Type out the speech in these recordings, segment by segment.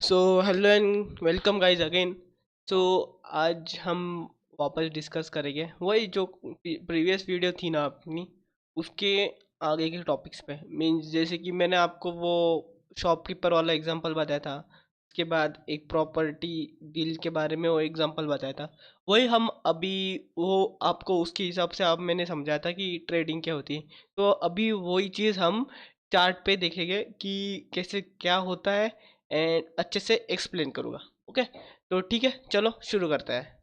So hello and welcome guys again. सो आज हम वापस डिस्कस करेंगे वही जो प्रीवियस वीडियो थी ना अपनी, उसके आगे के टॉपिक्स पे। मीन्स जैसे कि मैंने आपको वो शॉपकीपर वाला एग्जांपल बताया था, उसके बाद एक प्रॉपर्टी डील के बारे में वो एग्जांपल बताया था। वही हम अभी वो आपको उसके हिसाब से अब मैंने समझाया था कि ट्रेडिंग क्या होती है। तो अभी वही चीज़ हम चार्ट पे देखेंगे कि कैसे क्या होता है एंड अच्छे से एक्सप्लेन करूँगा। ओके, तो ठीक है, चलो शुरू करते हैं।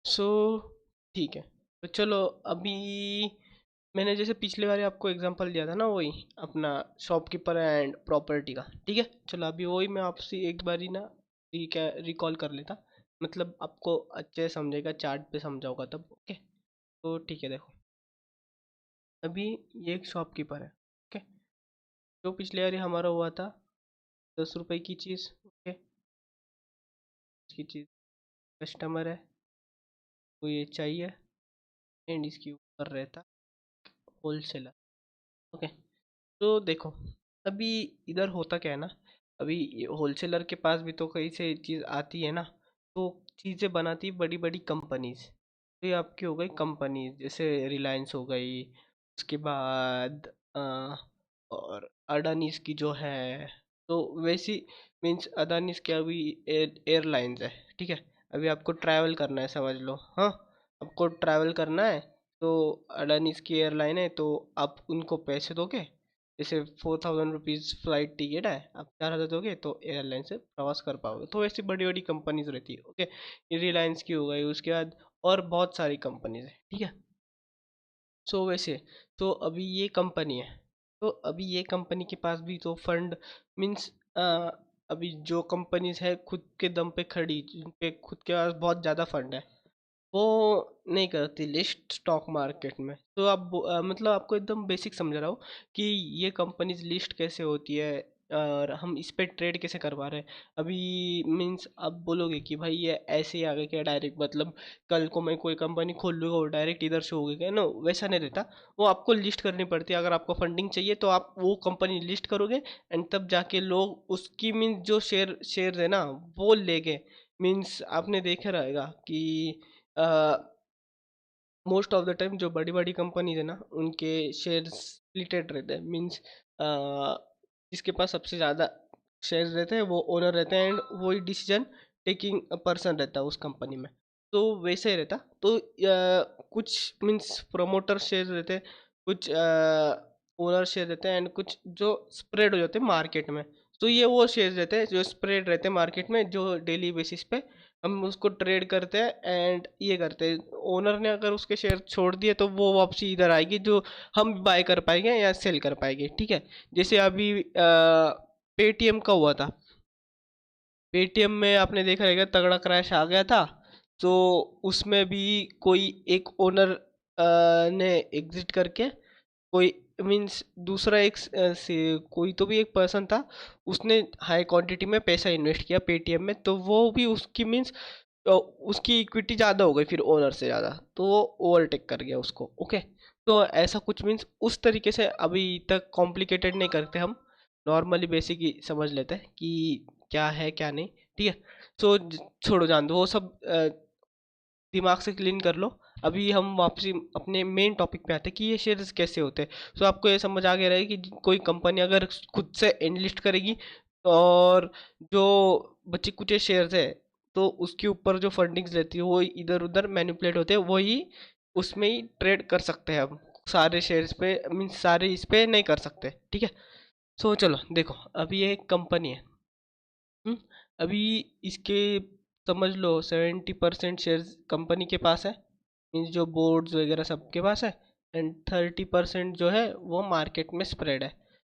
सो ठीक है, तो चलो अभी मैंने जैसे पिछले बार आपको एग्जांपल दिया था ना, वही अपना शॉपकीपर एंड प्रॉपर्टी का। ठीक है, चलो अभी वही मैं आपसे एक बारी ना रिकॉल कर लेता, मतलब आपको अच्छे से समझेगा, चार्ट पे समझाऊंगा तब। ओके, तो ठीक है, देखो अभी ये एक शॉपकीपर है। ओके, जो पिछले बार हमारा हुआ था 10 रुपए की चीज़। ओके, इसकी चीज़ कस्टमर है, को ये चाहिए एंड इसके ऊपर रहता होलसेलर। ओके, तो देखो अभी इधर होता क्या है ना, अभी होलसेलर के पास भी तो कई से चीज़ आती है ना, तो चीज़ें बनाती बड़ी बड़ी कंपनीज। तो ये आपकी हो गई कंपनीज, जैसे रिलायंस हो गई, उसके बाद और अडानीज की जो है, तो वैसी मीन्स अदानीज की अभी एयरलाइंस है। ठीक है, अभी आपको ट्रैवल करना है, समझ लो। हाँ, आपको ट्रैवल करना है, तो अडानीज की एयरलाइन है, तो आप उनको पैसे दोगे। जैसे 4000 रुपीज़ फ्लाइट टिकट है, आप 4000 दोगे तो एयरलाइन से प्रवास कर पाओगे। तो ऐसी बड़ी बड़ी कंपनीज रहती है। ओके, ये रिलायंस की हो गई, उसके बाद और बहुत सारी कंपनीज है। ठीक है, सो वैसे तो अभी ये कंपनी है, तो अभी ये कंपनी के पास भी तो फंड मीन्स अभी जो कंपनीज है खुद के दम पे खड़ी, जिन पे खुद के पास बहुत ज़्यादा फंड है, वो नहीं करती लिस्ट स्टॉक मार्केट में। तो आप मतलब आपको एकदम बेसिक समझ रहा हूँ कि ये कंपनीज लिस्ट कैसे होती है और हम इस पे ट्रेड कैसे करवा रहे हैं। अभी मीन्स आप बोलोगे कि भाई ये ऐसे ही आ गए क्या डायरेक्ट, मतलब कल को मैं कोई कंपनी खोल लूँगा वो डायरेक्ट इधर से होगी क्या? नो, वैसा नहीं रहता। वो आपको लिस्ट करनी पड़ती है। अगर आपको फंडिंग चाहिए तो आप वो कंपनी लिस्ट करोगे एंड तब जाके लोग उसकी मीन्स जो शेयर है ना, वो लेंगे। मीन्स आपने देखा रहेगा कि मोस्ट ऑफ द टाइम जो बड़ी बड़ी कंपनीज है ना, उनके शेयर स्प्लिटेड रहते हैं। मीन्स जिसके पास सबसे ज़्यादा शेयर रहते हैं वो ओनर रहते हैं एंड वही डिसीजन टेकिंग पर्सन रहता है उस कंपनी में। तो वैसे ही रहता। तो कुछ मीन्स प्रोमोटर शेयर रहते हैं, कुछ ओनर शेयर रहते हैं एंड कुछ जो स्प्रेड हो जाते हैं मार्केट में। तो ये वो शेयर रहते हैं जो स्प्रेड रहते हैं मार्केट में, जो डेली बेसिस पे हम उसको ट्रेड करते हैं एंड ये करते हैं। ओनर ने अगर उसके शेयर छोड़ दिए तो वो वापसी इधर आएगी, जो हम बाय कर पाएंगे या सेल कर पाएंगे। ठीक है, जैसे अभी पेटीएम का हुआ था। पेटीएम में आपने देखा रहेगा तगड़ा क्रैश आ गया था, तो उसमें भी कोई एक ओनर ने एग्जिट करके, कोई मीन्स दूसरा एक से कोई तो भी एक पर्सन था, उसने हाई क्वांटिटी में पैसा इन्वेस्ट किया पेटीएम में, तो वो भी उसकी मीन्स उसकी इक्विटी ज़्यादा हो गई फिर ओनर से ज़्यादा, तो वो ओवरटेक कर गया उसको। ओके, तो ऐसा कुछ मीन्स उस तरीके से अभी तक कॉम्प्लिकेटेड नहीं करते हम, नॉर्मली बेसिक ही समझ लेते हैं कि क्या है क्या नहीं। ठीक है, तो छोड़ो, जान दो वो सब, दिमाग से क्लीन कर लो। अभी हम वापसी अपने मेन टॉपिक पे आते हैं कि ये शेयर्स कैसे होते हैं। तो आपको ये समझ आ गया रहेगा कि कोई कंपनी अगर खुद से एनलिस्ट करेगी और जो बचे कुचे शेयर्स है, तो उसके ऊपर जो फंडिंग्स रहती है वो इधर उधर मैनिपुलेट होते हैं, वही उसमें ही ट्रेड कर सकते हैं हम। सारे शेयर्स पे मीन्स सारे इस पे नहीं कर सकते। ठीक है, सो चलो देखो अभी ये एक कंपनी है। हम्म, अभी इसके समझ लो 70% शेयर्स कंपनी के पास है, मीन्स जो बोर्ड्स वगैरह सबके पास है, एंड 30% जो है वो मार्केट में स्प्रेड है।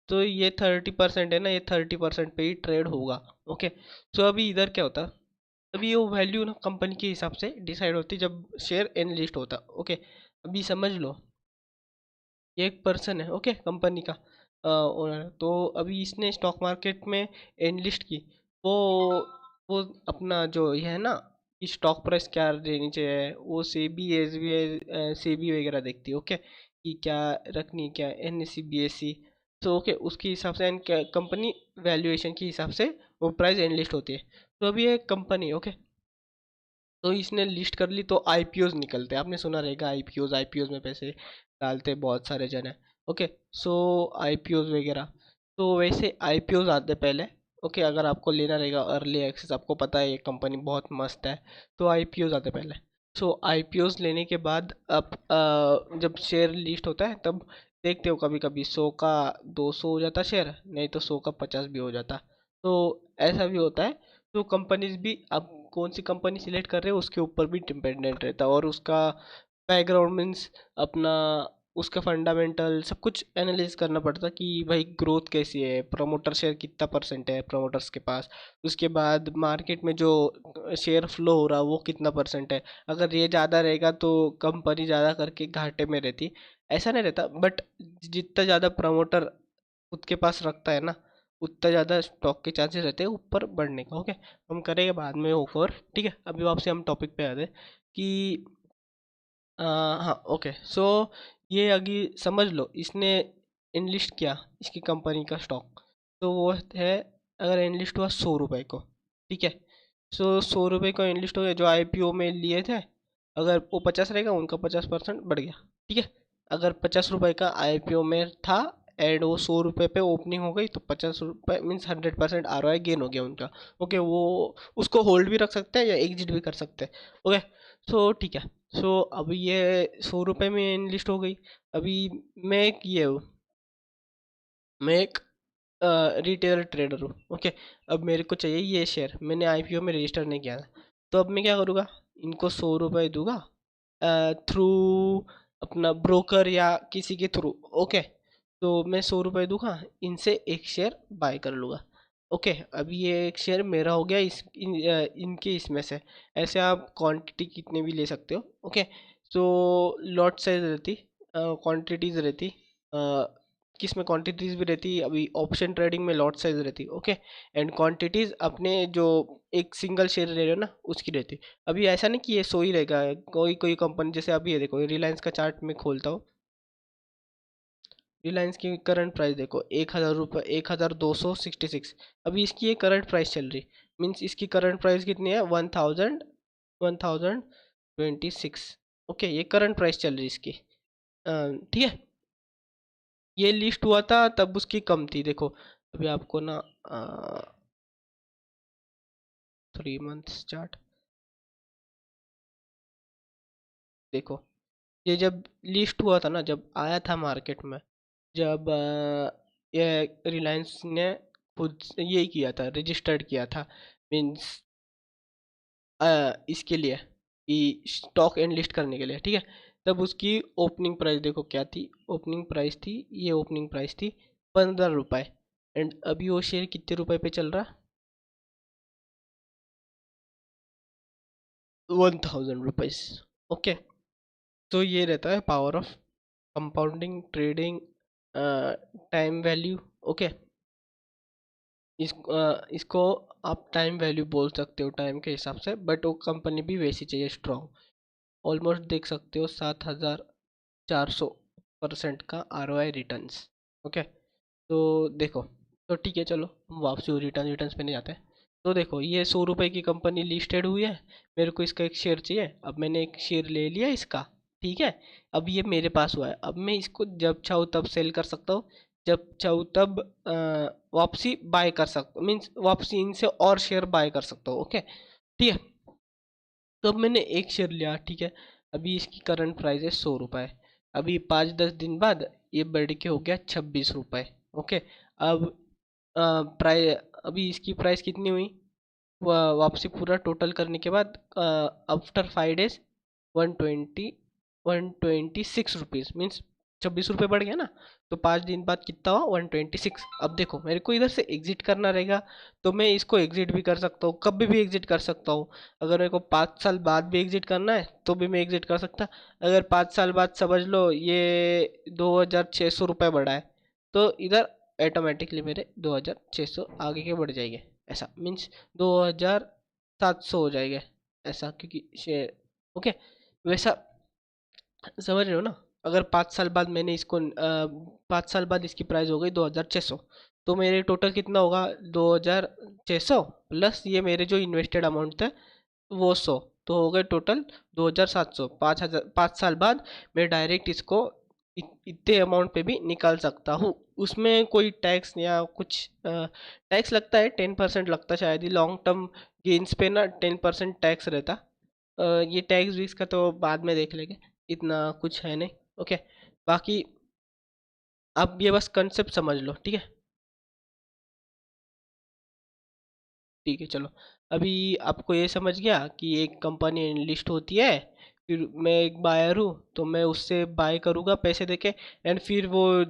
तो ये 30% है ना, ये 30% पे ही ट्रेड होगा। ओके, तो अभी इधर क्या होता, अभी वो वैल्यू ना कंपनी के हिसाब से डिसाइड होती जब शेयर एनलिस्ट होता। ओके, अभी समझ लो ये एक पर्सन है, ओके, कंपनी का ओनर। तो अभी इसने स्टॉक मार्केट में एनलिस्ट की, वो वो अपना जो ये है ना कि स्टॉक प्राइस क्या रहनी चाहिए, वो सेबी एसबीआई सेबी वगैरह देखती है, ओके, कि क्या रखनी है, क्या एनएससी बीएससी। तो ओके, उसके हिसाब से एंड कंपनी वैल्यूएशन के हिसाब से वो प्राइस एनलिस्ट होती है। तो अभी ये कंपनी ओके, तो इसने लिस्ट कर ली तो आईपीओज निकलते हैं, आपने सुना रहेगा आईपीओज, आईपीओज में पैसे डालते हैं बहुत सारे जन है, ओके। सो आईपीओज वगैरह, तो वैसे आईपीओज आते पहले, ओके। अगर आपको लेना रहेगा अर्ली एक्सेस, आपको पता है ये कंपनी बहुत मस्त है, तो आईपीओज आते पहले। सो आईपीओज लेने के बाद आप जब शेयर लिस्ट होता है तब देखते हो कभी कभी 100 का 200 हो जाता शेयर, नहीं तो 100 का 50 भी हो जाता, तो ऐसा भी होता है। तो कंपनीज भी आप कौन सी कंपनी सिलेक्ट कर रहे हो उसके ऊपर भी डिपेंडेंट रहता है, और उसका बैकग्राउंड मीन्स अपना उसका फंडामेंटल सब कुछ एनालाइज करना पड़ता कि भाई ग्रोथ कैसी है, प्रमोटर शेयर कितना परसेंट है प्रमोटर्स के पास, उसके बाद मार्केट में जो शेयर फ्लो हो रहा है वो कितना परसेंट है। अगर ये ज़्यादा रहेगा तो कंपनी ज़्यादा करके घाटे में रहती, ऐसा नहीं रहता, बट जितना ज़्यादा प्रमोटर खुद के पास रखता है ना, उतना ज़्यादा स्टॉक के चांसेस रहते हैं ऊपर बढ़ने का, ओके। हम करेंगे बाद में ओवर, ठीक है। अभी वापसी हम टॉपिक पे आते हैं कि हाँ ओके। सो ये अभी समझ लो इसने इनलिस्ट किया इसकी कंपनी का स्टॉक, तो वो है, अगर इनलिस्ट हुआ 100 रुपये को, ठीक है। सो 100 रुपये को इनलिस्ट हो गया, जो आईपीओ में लिए थे, अगर वो 50 रहेगा उनका 50% बढ़ गया, ठीक है। अगर 50 रुपये का आईपीओ में था एंड वो 100 रुपये पे ओपनिंग हो गई, तो 50 रुपये मीन्स 100% आरओआई गेन हो गया उनका, ओके। वो उसको होल्ड भी रख सकते हैं या एग्जिट भी कर सकते हैं, ओके। सो ठीक है। सो अब ये 100 रुपये में इनलिस्ट हो गई। अभी मैं एक ये हूँ, मैं एक रिटेलर ट्रेडर हूँ, ओके। अब मेरे को चाहिए ये शेयर, मैंने आईपीओ में रजिस्टर नहीं किया था, तो अब मैं क्या करूँगा, इनको 100 रुपये दूंगा थ्रू अपना ब्रोकर या किसी के थ्रू, ओके। तो मैं 100 रुपये दूंगा, इनसे एक शेयर बाय कर लूँगा, ओके। अब ये एक शेयर मेरा हो गया इनके इसमें से। ऐसे आप क्वांटिटी कितने भी ले सकते हो, ओके। तो लॉट साइज रहती, क्वांटिटीज रहती, किस में क्वांटिटीज भी रहती, अभी ऑप्शन ट्रेडिंग में लॉट साइज रहती, ओके। एंड क्वांटिटीज अपने जो एक सिंगल शेयर ले रहे हो ना उसकी रहती। अभी ऐसा नहीं कि ये सो ही रहेगा, कोई कोई कंपनी जैसे अभी ये देखो रिलायंस का चार्ट में खोलता हूँ, रिलायंस की करंट प्राइस देखो 1,000 रुपये, 1,266, अभी इसकी ये करंट प्राइस चल रही, मीन्स इसकी करंट प्राइस कितनी है 1,026, ओके। ये करंट प्राइस चल रही इसकी, ठीक है। ये लिस्ट हुआ था तब उसकी कम थी, देखो अभी आपको ना 3 मंथ्स चार्ट देखो, ये जब लिस्ट हुआ था ना, जब आया था मार्केट में, जब ये रिलायंस ने खुद से ये किया था, रजिस्टर्ड किया था, मीन्स इसके लिए कि स्टॉक एनलिस्ट करने के लिए, ठीक है। तब उसकी ओपनिंग प्राइस देखो क्या थी, ओपनिंग प्राइस थी, ये ओपनिंग प्राइस थी 15 रुपये, एंड अभी वो शेयर कितने रुपए पे चल रहा, 1,000 रुपीज़, ओके। तो ये रहता है power of compounding trading, time value, okay. इसको आप टाइम वैल्यू बोल सकते हो टाइम के हिसाब से, बट वो कंपनी भी वैसी चाहिए स्ट्रॉन्ग। ऑलमोस्ट देख सकते हो 7,400% का आरओआई रिटर्न्स, ओके। तो देखो, तो ठीक है चलो हम वापसी हो रिटर्न रिटर्न्स पे नहीं जाते हैं। तो देखो ये 100 रुपये की कंपनी लिस्टेड हुई है, मेरे को इसका एक शेयर चाहिए, अब मैंने एक शेयर ले लिया इसका, ठीक है। अब ये मेरे पास हुआ है, अब मैं इसको जब चाहूँ तब सेल कर सकता हूँ, जब चाहूँ तब वापसी बाय कर सकता हूँ, मीन्स वापसी इनसे और शेयर बाय कर सकता हूँ, ओके, ठीक है। तो अब मैंने एक शेयर लिया, ठीक है। अभी इसकी करंट प्राइस है 100 रुपये, अभी 5-10 दिन बाद ये बढ़ के हो गया 26 रुपये, ओके। अब प्राइस, अभी इसकी प्राइस कितनी हुई, वापसी पूरा टोटल करने के बाद आफ्टर 5 डेज 126 रुपीज़, मीन्स 26 रुपये बढ़ गया ना, तो 5 दिन बाद कितना हुआ 126। अब देखो मेरे को इधर से एग्जिट करना रहेगा, तो मैं इसको एग्जिट भी कर सकता हूँ, कभी भी एग्जिट कर सकता हूँ। अगर मेरे को 5 साल बाद भी एग्जिट करना है तो भी मैं एग्जिट कर सकता। अगर 5 साल बाद समझ लो ये 2,600 रुपये बढ़ा है, तो इधर ऑटोमेटिकली मेरे 2600 आगे के बढ़ जाएंगे। ऐसा मीन्स 2700 हो जाएगा ऐसा, क्योंकि शेयर। ओके, वैसा समझ रहे हो ना। अगर 5 साल बाद मैंने इसको 5 साल बाद इसकी प्राइस हो गई 2600, तो मेरे टोटल कितना होगा? 2600 प्लस ये मेरे जो इन्वेस्टेड अमाउंट था वो 100, तो हो गए टोटल 2700। 5 साल बाद मैं डायरेक्ट इसको इतने अमाउंट पे भी निकाल सकता हूँ। उसमें कोई टैक्स या कुछ टैक्स लगता है, 10% लगता है शायद ही लॉन्ग टर्म गेन्स पे ना, 10% टैक्स रहता। ये टैक्स वीक्स का तो बाद में देख लेंगे, इतना कुछ है नहीं। ओके, बाकी आप ये बस कंसेप्ट समझ लो, ठीक है। ठीक है, चलो। अभी आपको ये समझ गया कि एक कंपनी लिस्ट होती है, फिर मैं एक बायर हूँ, तो मैं उससे बाय करूँगा पैसे देके। एंड फिर वो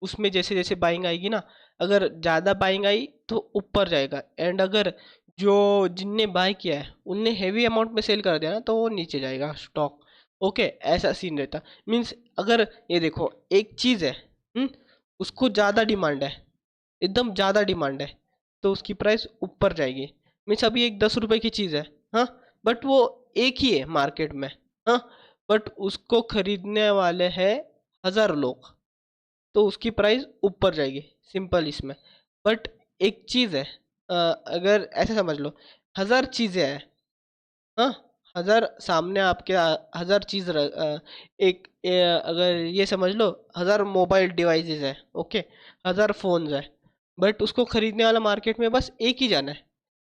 उसमें जैसे जैसे बाइंग आएगी ना, अगर ज़्यादा बाइंग आई तो ऊपर जाएगा, एंड अगर जो जिनने बाय किया है उनने हेवी अमाउंट में सेल कर दिया ना, तो वो नीचे जाएगा स्टॉक। ओके, ऐसा सीन रहता। मीन्स अगर ये देखो, एक चीज़ है, उसको ज़्यादा डिमांड है, एकदम ज़्यादा डिमांड है, तो उसकी प्राइस ऊपर जाएगी। मीन्स अभी एक 10 रुपए की चीज़ है, हाँ, बट वो एक ही है मार्केट में, हाँ, बट उसको खरीदने वाले हैं 1000 लोग, तो उसकी प्राइस ऊपर जाएगी। सिंपल इसमें। बट एक चीज़ है, अगर ऐसे समझ लो, 1000 चीज़ें हैं, हाँ, 1000 सामने आपके 1000 चीज़ अगर ये समझ लो, 1000 मोबाइल डिवाइसेस है, ओके, 1000 फोन्स है, बट उसको खरीदने वाला मार्केट में बस एक ही जाना है,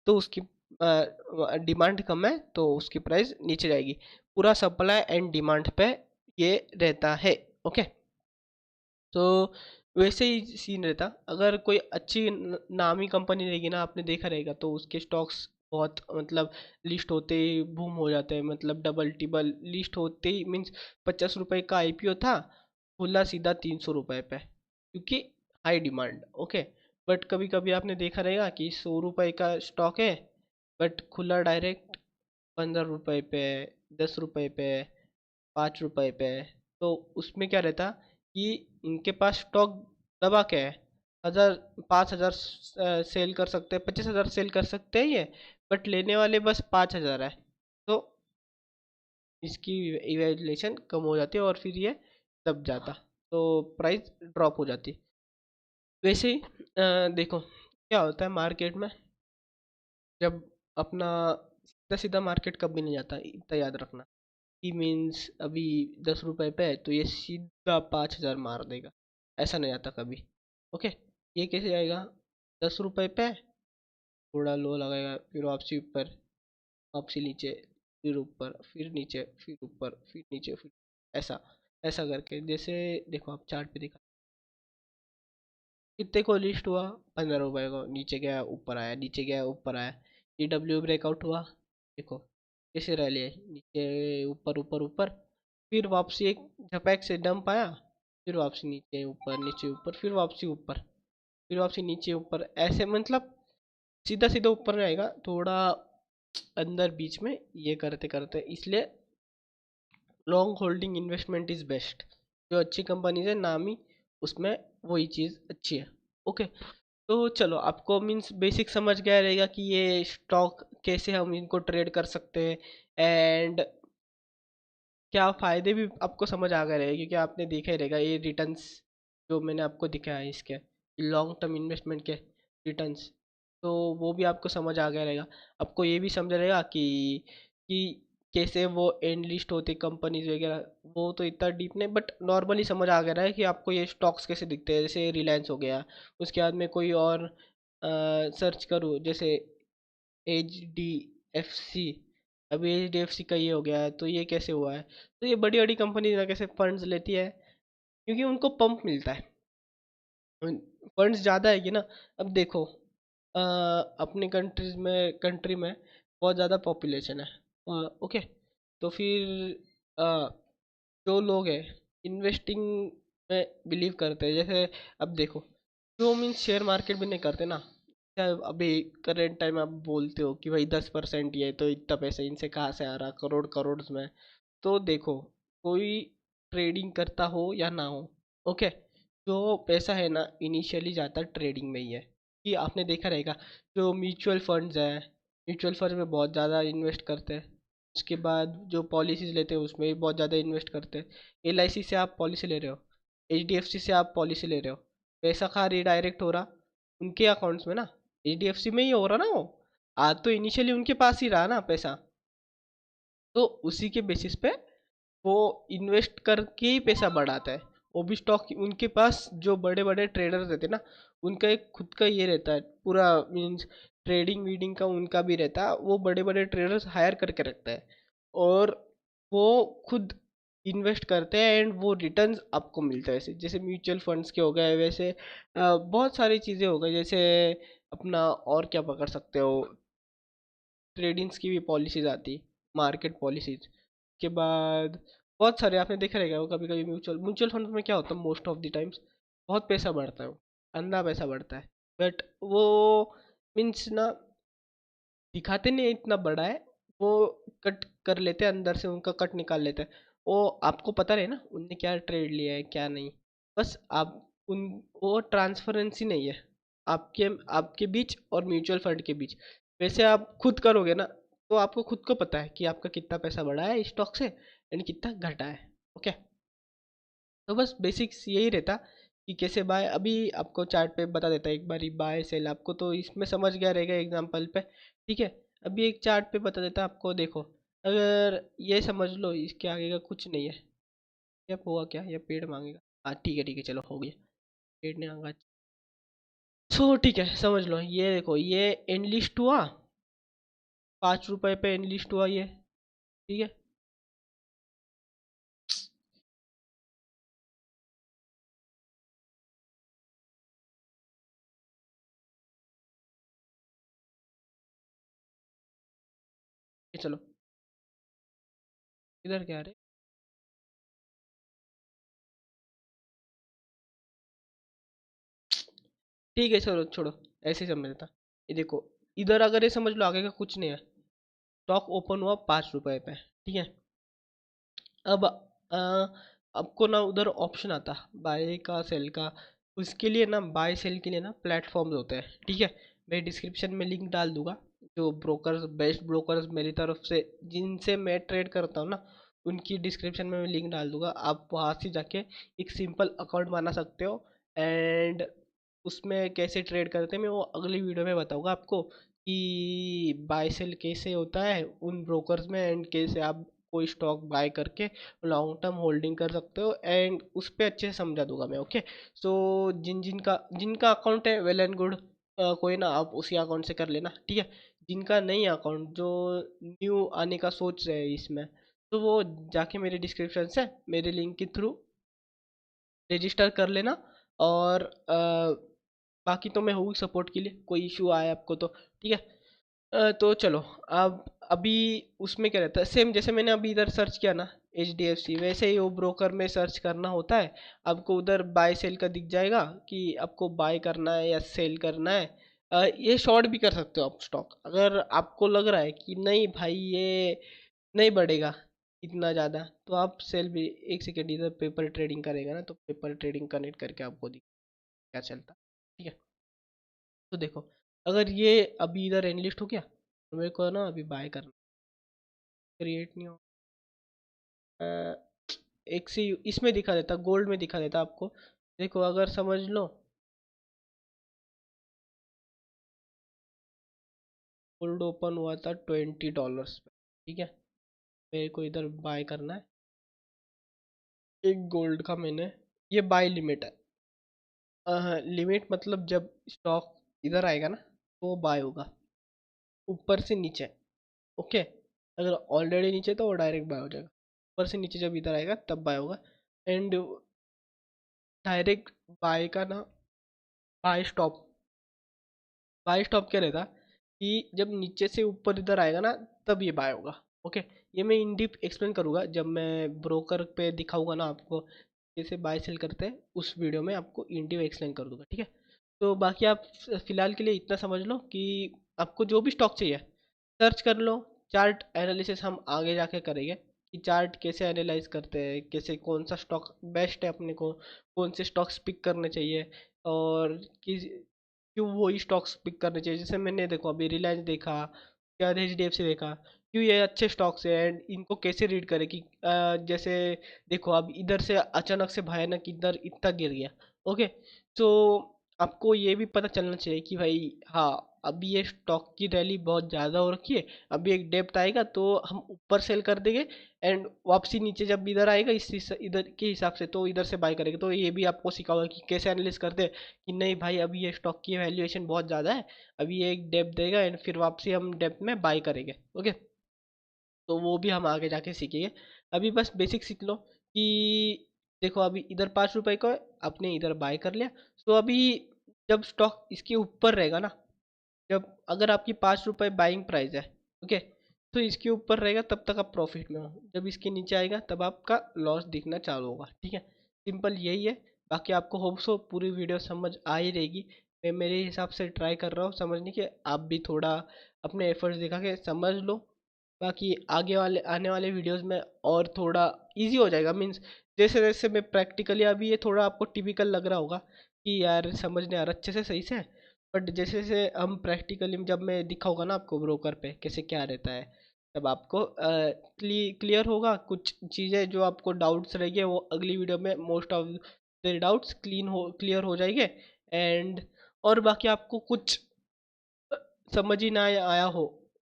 तो उसकी डिमांड कम है, तो उसकी प्राइस नीचे जाएगी। पूरा सप्लाई एंड डिमांड पे ये रहता है। ओके, तो वैसे ही सीन रहता। अगर कोई अच्छी नामी कंपनी रहेगी ना, आपने देखा रहेगा, तो उसके स्टॉक्स बहुत मतलब लिस्ट होते ही बूम हो जाते हैं, मतलब डबल टिबल लिस्ट होते ही। मीन्स 50 रुपए का आईपीओ था, खुला सीधा 300 रुपए पे, क्योंकि हाई डिमांड। ओके, बट कभी कभी आपने देखा रहेगा कि 100 रुपए का स्टॉक है, बट खुला डायरेक्ट 15 रुपए पे, 10 रुपए पे, 5 रुपए पे। तो उसमें क्या रहता कि इनके पास स्टॉक दबा के है, 1000 5000 सेल कर सकते हैं, 25,000 सेल कर सकते हैं ये, बट लेने वाले बस 5000 है। तो इसकी इवैल्यूएशन कम हो जाती है, और फिर ये दब जाता, तो प्राइस ड्रॉप हो जाती। वैसे ही देखो क्या होता है मार्केट में, जब अपना सीधा सीधा मार्केट कभी नहीं जाता, इतना याद रखना। ई मीन्स अभी 10 रुपए पे है, तो ये सीधा 5000 मार देगा, ऐसा नहीं आता कभी। ओके, ये कैसे आएगा? 10 रुपए पे थोड़ा लो लगाएगा, फिर वापसी ऊपर, वापसी नीचे, फिर ऊपर, फिर नीचे, फिर ऊपर, फिर नीचे, फिर ऐसा ऐसा करके। जैसे देखो, आप चार्ट पे देखा, कितने को लिस्ट हुआ? 15 रुपए को, नीचे गया ऊपर आया, नीचे गया ऊपर आया। ये डब्ल्यू ब्रेकआउट हुआ, देखो कैसे रह लिया, नीचे ऊपर ऊपर ऊपर, फिर वापसी एक झपैक से डंप आया, फिर वापसी नीचे ऊपर, नीचे ऊपर, फिर वापसी ऊपर, फिर वापसी नीचे ऊपर, ऐसे मतलब सीधा सीधा ऊपर नहीं आएगा, थोड़ा अंदर बीच में ये करते करते। इसलिए long holding investment is best. जो अच्छी कंपनीज है नामी, उसमें वही चीज़ अच्छी है। ओके, तो चलो, आपको मीन्स बेसिक समझ गया रहेगा कि ये स्टॉक कैसे हम इनको ट्रेड कर सकते हैं, एंड क्या फ़ायदे भी आपको समझ आ गए रहेगा, क्योंकि आपने देखा ही रहेगा ये रिटर्न्स जो मैंने आपको दिखाया है इसके, लॉन्ग टर्म इन्वेस्टमेंट के रिटर्न्स, तो वो भी आपको समझ आ गया रहेगा। आपको ये भी समझ रहेगा कि कैसे वो एंड लिस्ट होती कंपनीज वगैरह, वो तो इतना डीप नहीं, बट नॉर्मली समझ आ गया है कि आपको ये स्टॉक्स कैसे दिखते हैं। जैसे रिलायंस हो गया, उसके बाद में कोई और सर्च करूँ, जैसे एच डी एफ सी, अभी एच डी एफ सी का ये हो गया है, तो ये कैसे हुआ है? तो ये बड़ी बड़ी कंपनी ना कैसे फंड्स लेती है, क्योंकि उनको पंप मिलता है, फंड्स ज़्यादा है कि ना। अब देखो, अपने कंट्री में बहुत ज़्यादा पॉपुलेशन है, ओके, तो फिर अ, जो लोग हैं इन्वेस्टिंग में बिलीव करते हैं, जैसे अब देखो, जो मीन्स शेयर मार्केट भी नहीं करते ना, चाहे अभी करेंट टाइम आप बोलते हो कि भाई 10% ही है, तो इतना पैसा इनसे कहाँ से आ रहा, करोड़ करोड़ में। तो देखो, कोई ट्रेडिंग करता हो या ना हो, ओके, जो पैसा है ना इनिशियली जाता है ट्रेडिंग में ही है। कि आपने देखा रहेगा जो म्यूचुअल फंड्स हैं, म्यूचुअल फंड में बहुत ज़्यादा इन्वेस्ट करते हैं। उसके बाद जो पॉलिसीज लेते हैं उसमें भी बहुत ज़्यादा इन्वेस्ट करते हैं। LIC से आप पॉलिसी ले रहे हो, HDFC से आप पॉलिसी ले रहे हो, पैसा कहाँ रिडायरेक्ट हो रहा? उनके अकाउंट्स में ना, HDFC में ही हो रहा ना वो। आज तो इनिशियली उनके पास ही रहा ना पैसा, तो उसी के बेसिस पे वो इन्वेस्ट करके ही पैसा बढ़ाता है। वो भी स्टॉक उनके पास जो बड़े बड़े ट्रेडर्स रहते हैं ना, उनका एक खुद का ये रहता है पूरा, मीन्स ट्रेडिंग वीडिंग का उनका भी रहता है। वो बड़े बड़े ट्रेडर्स हायर करके रखता है और वो खुद इन्वेस्ट करते हैं एंड वो रिटर्न्स आपको मिलता है। ऐसे जैसे म्यूचुअल फंड्स के हो गए, वैसे बहुत सारी चीज़ें हो गई। जैसे अपना और क्या पकड़ सकते हो, ट्रेडिंग्स की भी पॉलिसीज आती, मार्केट पॉलिसीज के बाद बहुत सारे आपने देखा रहेगा। वो कभी कभी म्यूचुअल म्यूचुअल फंड में क्या होता है, मोस्ट ऑफ द टाइम्स बहुत पैसा बढ़ता है, वो अंधा पैसा बढ़ता है। बट वो मीन्स ना दिखाते नहीं इतना बड़ा है, वो कट कर लेते हैं अंदर से, उनका कट निकाल लेते हैं। वो आपको पता रहे ना उनने क्या ट्रेड लिया है क्या नहीं। बस आप उन वो ट्रांसपेरेंसी नहीं है आपके आपके बीच और म्यूचुअल फंड के बीच। वैसे आप खुद करोगे ना तो आपको खुद को पता है कि आपका कितना पैसा बढ़ा है स्टॉक से एंड कितना घटा है। ओके, तो बस बेसिक्स यही रहता कि कैसे बाय। अभी आपको चार्ट पे बता देता है एक बारी बाय सेल, आपको तो इसमें समझ गया रहेगा एग्जांपल पे। ठीक है, अभी एक चार्ट पे बता देता आपको। देखो, अगर ये समझ लो इसके आगे का कुछ नहीं है, क्या होगा, क्या ये पेड़ मांगेगा? हाँ ठीक है चलो हो गया, पेड़ ने मांगा। सो ठीक है, समझ लो ये देखो, ये एनलिस्ट हुआ, 5 रुपए पे एनलिस्ट हुआ ये। ठीक है, ये चलो इधर क्या रहे। ठीक है चलो छोड़ो, ऐसे ही समझ लेता। ये देखो, इधर अगर ये समझ लो आगे का कुछ नहीं है, स्टॉक ओपन हुआ 5 रुपए पे। ठीक है, अब आपको ना उधर ऑप्शन आता बाय का सेल का। उसके लिए ना, बाय सेल के लिए ना प्लेटफॉर्म्स होते हैं। ठीक है, मैं डिस्क्रिप्शन में लिंक डाल दूंगा। जो ब्रोकर्स, बेस्ट ब्रोकर्स मेरी तरफ से जिनसे मैं ट्रेड करता हूँ ना, उनकी डिस्क्रिप्शन में मैं लिंक डाल दूंगा। आप वहाँ से जाके एक सिंपल अकाउंट बना सकते हो एंड उसमें कैसे ट्रेड करते हैं मैं वो अगली वीडियो में बताऊंगा आपको कि बाय सेल कैसे होता है उन ब्रोकर्स में एंड कैसे आप कोई स्टॉक बाय करके लॉन्ग टर्म होल्डिंग कर सकते हो एंड उस पर अच्छे से समझा दूंगा मैं। ओके, सो जिनका जिनका अकाउंट है वेल एंड गुड, कोई ना, आप उसी अकाउंट से कर लेना। ठीक है, जिनका नहीं अकाउंट, जो न्यू आने का सोच रहे हैं इसमें, तो वो जाके मेरे डिस्क्रिप्शन से मेरे लिंक के थ्रू रजिस्टर कर लेना। और बाकी तो मैं हूँ सपोर्ट के लिए, कोई इशू आए आपको तो। ठीक है, तो चलो। अब अभी उसमें क्या रहता है, सेम जैसे मैंने अभी इधर सर्च किया ना HDFC, वैसे ही वो ब्रोकर में सर्च करना होता है। आपको उधर बाय सेल का दिख जाएगा कि आपको बाय करना है या सेल करना है। ये शॉर्ट भी कर सकते हो आप स्टॉक, अगर आपको लग रहा है कि नहीं भाई ये नहीं बढ़ेगा इतना ज़्यादा, तो आप सेल भी। एक सेकेंड, इधर पेपर ट्रेडिंग करेगा ना तो पेपर ट्रेडिंग कनेक्ट करके आपको दिख क्या चलता। ठीक है, तो देखो, अगर ये अभी इधर एनलिस्ट हो गया तो मेरे को ना अभी बाय करना, क्रिएट नहीं हो। अ, एक सी इसमें दिखा देता, गोल्ड में दिखा देता आपको। देखो अगर समझ लो, गोल्ड ओपन हुआ था $20 पे। ठीक है, मेरे को इधर बाय करना है एक गोल्ड का। मैंने ये बाय लिमिट है, लिमिट मतलब जब स्टॉक इधर आएगा ना तो वो बाय होगा, ऊपर से नीचे। ओके, अगर ऑलरेडी नीचे तो वो डायरेक्ट बाय हो जाएगा। ऊपर से नीचे जब इधर आएगा तब बाय होगा। एंड डायरेक्ट बाय का ना, बाय स्टॉप, बाय स्टॉप क्या रहता कि जब नीचे से ऊपर इधर आएगा ना तब ये बाय होगा। ओके, ये मैं इन डीप एक्सप्लेन करूंगा जब मैं ब्रोकर पे दिखाऊंगा ना आपको कैसे बाय सेल करते हैं, उस वीडियो में आपको इन डीप एक्सप्लेन कर दूंगा। ठीक है, तो बाकी आप फिलहाल के लिए इतना समझ लो कि आपको जो भी स्टॉक चाहिए सर्च कर लो। चार्ट एनालिसिस हम आगे जाके करेंगे, कि चार्ट कैसे एनालाइज करते हैं, कैसे कौन सा स्टॉक बेस्ट है अपने को, कौन से स्टॉक्स पिक करने चाहिए, और क्यों वही स्टॉक्स पिक करने चाहिए। जैसे मैंने देखो अभी रिलायंस देखा या एचडीएफसी देखा, क्यों ये अच्छे स्टॉक्स है एंड इनको कैसे रीड करें कि जैसे देखो अब इधर से अचानक से भयानक इधर इतना गिर गया। ओके, तो आपको ये भी पता चलना चाहिए कि भाई हाँ अभी ये स्टॉक की रैली बहुत ज़्यादा हो रखी है, अभी एक डेप्थ आएगा तो हम ऊपर सेल कर देंगे एंड वापसी नीचे जब इधर आएगा इधर के हिसाब से तो इधर से बाय करेंगे। तो ये भी आपको सिखा होगा कि कैसे एनालिसिस करते हैं कि नहीं भाई अभी ये स्टॉक की वैल्यूएशन बहुत ज़्यादा है, अभी ये एक डेप्थ देगा एंड फिर वापसी हम डेप्थ में बाय करेंगे। ओके, तो वो भी हम आगे जाके सीखेंगे। अभी बस बेसिक सीख लो कि देखो अभी इधर 5 रुपए का है, आपने इधर बाय कर लिया, तो अभी जब स्टॉक इसके ऊपर रहेगा ना, जब अगर आपकी 5 रुपए बाइंग प्राइस है, ओके, तो इसके ऊपर रहेगा तब तक आप प्रॉफिट में हो, जब इसके नीचे आएगा तब आपका लॉस दिखना चालू होगा। ठीक है, सिंपल यही है। बाकी आपको होप सो पूरी वीडियो समझ आ ही रहेगी। मैं मेरे हिसाब से ट्राई कर रहा हूँ समझने के, आप भी थोड़ा अपने एफर्ट्स दिखा के समझ लो। बाकी आगे वाले आने वाले वीडियोस में और थोड़ा इजी हो जाएगा, मीन्स जैसे जैसे मैं प्रैक्टिकली, अभी ये थोड़ा आपको टिपिकल लग रहा होगा कि यार समझ नहीं आ रहा अच्छे से सही से, बट जैसे जैसे हम प्रैक्टिकली जब मैं दिखाऊंगा ना आपको ब्रोकर पे कैसे क्या रहता है, तब आपको क्लियर होगा। कुछ चीज़ें जो आपको डाउट्स रहेंगे वो अगली वीडियो में most of the doubts clear हो जाएंगे। एंड और बाकी आपको कुछ समझ ही ना आया हो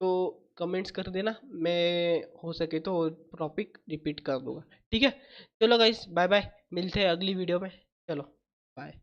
तो कमेंट्स कर देना, मैं हो सके तो टॉपिक रिपीट कर दूंगा। ठीक है, चलो गाइस बाय बाय, मिलते हैं अगली वीडियो में। चलो बाय।